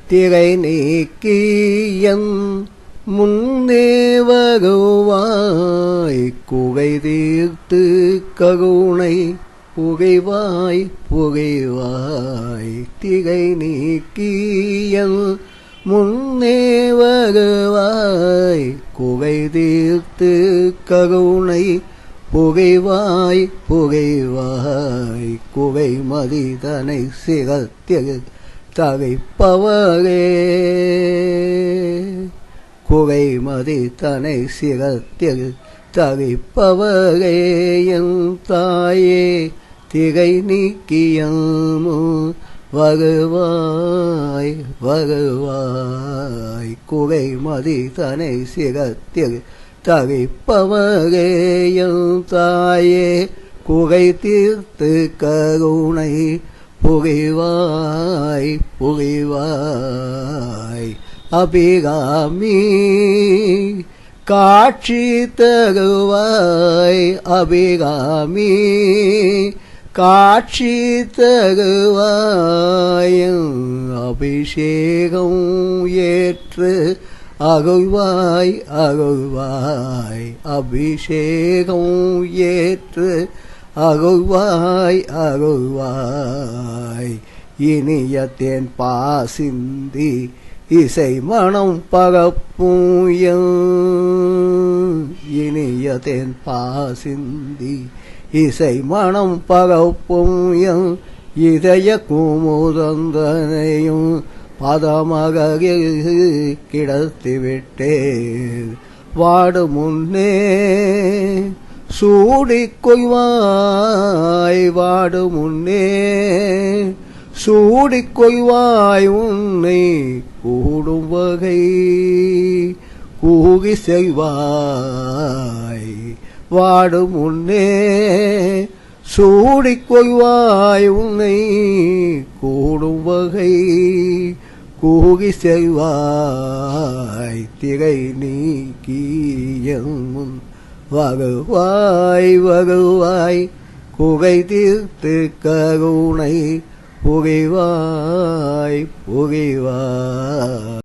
திரை நீக்கியன் முன்னே வருவாய் குகை தீர்த்து கருணை புகைவாய் புகைவாய் திரை நீக்கியன் முன்னே வருவாய் குகை தீர்த்து கருணை புகைவாய் புகைவாய் குகை மதிதனை சிரத்திரு தகைப்பவரே குகை மதிதனை சிரத்திரு தகைப்பவரே என் தாயே திரை நீக்கியமோ வருவாய் வருவாய் குகை மதிதனை சிரத்திரு தகைப்பவரே என் தாயே குகை தீர்த்து கருணை புகைவாய் புகைவாய் அபிராமி காட்சி தருவாய் அபிராமி காட்சி தருவாய் அபிஷேகம் ஏற்று அருள்வாய் அருள்வாய் அபிஷேகம் ஏற்று அருள்வாய் அருள்வாய் இனிய தேன் பாசிந்தி இசை மனம் பரப்பும் இனிய தேன் பாசிந்தி இசை மனம் பரப்பும் இதய குமுதந்தனையும் பதமாக கிடத்திவிட்டேன் வாடு முன்னே சூடிக் கொய்வாய் வாடு முன்னே சூடிக் கொய்வாய் உன்னை கூடும் வகை கூகி செய்வாய் வாடு முன்னே சூடிக் கொய்வாய் உன்னை கூடும் வகை கூகி செய்வாய் திரை நீக்கியன் முன் வருவாய் வருவாய் குகை தீர்த்து கருணை புகைவாய் புகைவாய்.